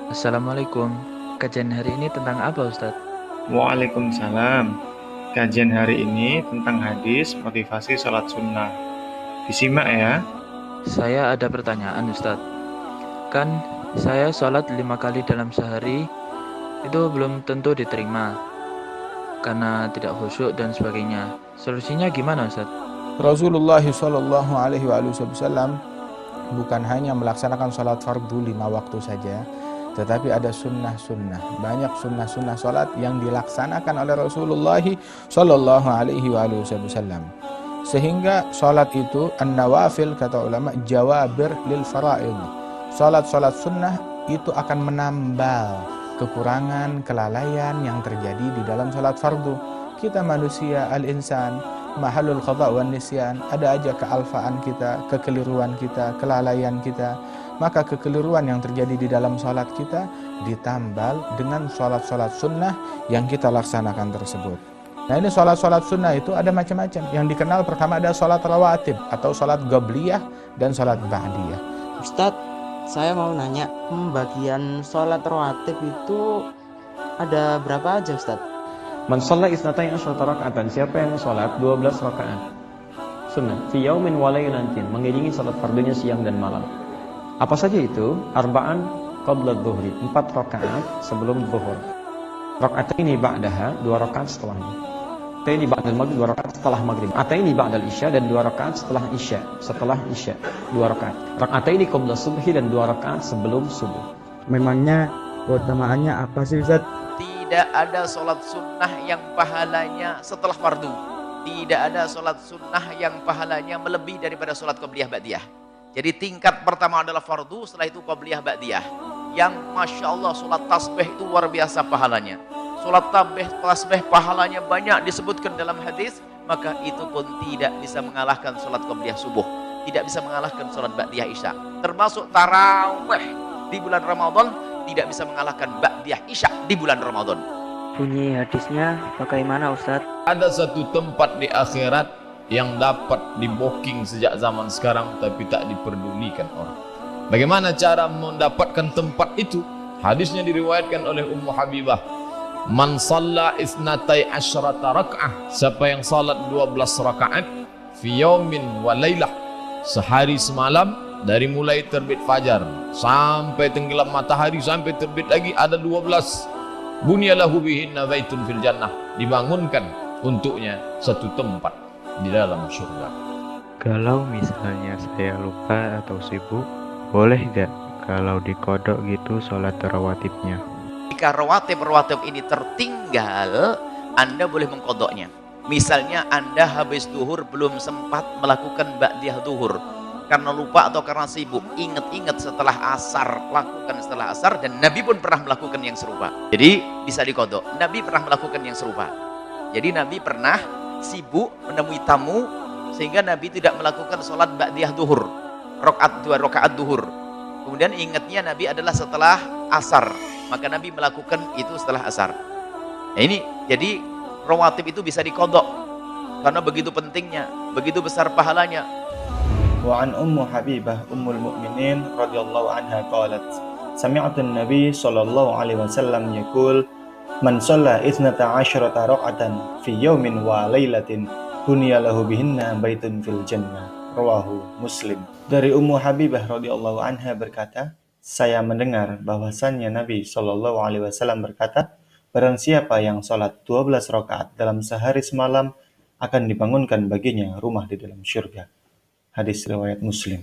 Assalamualaikum. Kajian hari ini tentang apa, Ustadz? Waalaikumsalam. Kajian hari ini tentang hadis motivasi sholat sunnah. Disimak ya. Saya ada pertanyaan, Ustadz. Kan saya sholat 5 kali dalam sehari, itu belum tentu diterima karena tidak khusyuk dan sebagainya. Solusinya gimana, Ustadz? Rasulullah Shallallahu Alaihi Wasallam bukan hanya melaksanakan sholat fardu 5 waktu saja, tetapi ada sunnah-sunnah. Banyak sunnah-sunnah sholat yang dilaksanakan oleh Rasulullah Shallallahu Alaihi Wasallam. Sehingga sholat itu an-nawafil, kata ulama, jawabir lil faraid. Sholat-sholat sunnah itu akan menambal kekurangan, kelalaian yang terjadi di dalam sholat fardu. Kita manusia, al-insan, mahalul khata' wan nisyan, ada aja kealfaan kita, kekeliruan kita, kelalaian kita. Maka kekeliruan yang terjadi di dalam sholat kita ditambal dengan sholat-sholat sunnah yang kita laksanakan tersebut. Nah, ini sholat-sholat sunnah itu ada macam-macam. Yang dikenal pertama ada sholat rawatib atau sholat gobliyah dan sholat ba'diyah. Ustadz, saya mau nanya, pembagian sholat rawatib itu ada berapa aja, Ustadz? Man shalla isnatai asyarata raka'atan, siapa yang sholat 12 rakaat sunnah fi yaumin wa lailatin, mengiringi sholat fardunya siang dan malam. Apa saja itu? Arba'an qabla dhuhri, 4 rakaat sebelum zuhur. Raka'ataini ba'daha, 2 rakaat setelahnya. Ataini ba'dal maghrib, 2 rakaat setelah maghrib. Ataini ba'dal isya, dan 2 rakaat setelah isya. Setelah isya 2 rakaat. Raka'ataini qabla subhi, dan 2 rakaat sebelum subuh. Memangnya keutamaannya apa sih, Ustaz? Tidak ada sholat sunnah yang pahalanya setelah fardu. Tidak ada sholat sunnah yang pahalanya melebihi daripada sholat qobliyah ba'diyah. Jadi tingkat pertama adalah fardu, setelah itu qobliyah ba'diyah. Yang Masya Allah sholat tasbih itu luar biasa pahalanya. Sholat tasbih pahalanya banyak disebutkan dalam hadis, maka itu pun tidak bisa mengalahkan sholat qobliyah subuh. Tidak bisa mengalahkan sholat ba'diyah isya. Termasuk tarawih di bulan Ramadan tidak bisa mengalahkan ba'diyah isya di bulan Ramadan. Bunyi hadisnya bagaimana, Ustaz? Ada satu tempat di akhirat yang dapat di-booking sejak zaman sekarang tapi tak diperdulikan orang. Bagaimana cara mendapatkan tempat itu? Hadisnya diriwayatkan oleh Ummu Habibah. Man shalla isnatai asyrata rak'ah, siapa yang salat 12 rakaat fi yaumin wa lailah, sehari semalam, dari mulai terbit fajar sampai tenggelam matahari sampai terbit lagi ada 12. Bunyalahu bihinna baitun fil jannah, dibangunkan untuknya satu tempat di dalam surga. Kalau misalnya saya lupa atau sibuk, boleh nggak kalau dikodok gitu sholat rawatibnya? Jika rawatib ini tertinggal, Anda boleh mengkodoknya. Misalnya Anda habis duhur belum sempat melakukan ba'diyah duhur karena lupa atau karena sibuk, ingat-ingat setelah asar, lakukan setelah asar. Dan Nabi pun pernah melakukan yang serupa, jadi bisa dikodok. Nabi pernah melakukan yang serupa. Jadi Nabi pernah sibuk menemui tamu sehingga Nabi tidak melakukan sholat ba'diyah duhur, dua rakaat duhur. Kemudian ingatnya Nabi adalah setelah asar, maka Nabi melakukan itu setelah asar. Nah, ini jadi rawatib itu bisa dikodok karena begitu pentingnya, begitu besar pahalanya. Wa an Ummu Habibah ummul mu'minin radhiyallahu anha qalat, sami'tu an-nabiy sallallahu alaihi wasallam yaqul, man shalla ithnata asyrata rak'atan fi yaumin wa lailatin bunya lahu bihinna baitun fil jannah. Rawahu Muslim. Dari Ummu Habibah radhiyallahu anha berkata, saya mendengar bahwasannya Nabi Shallallahu alaihi wasallam berkata, barang siapa yang sholat 12 rakaat dalam sehari semalam akan dibangunkan baginya rumah di dalam syurga. Hadis riwayat Muslim.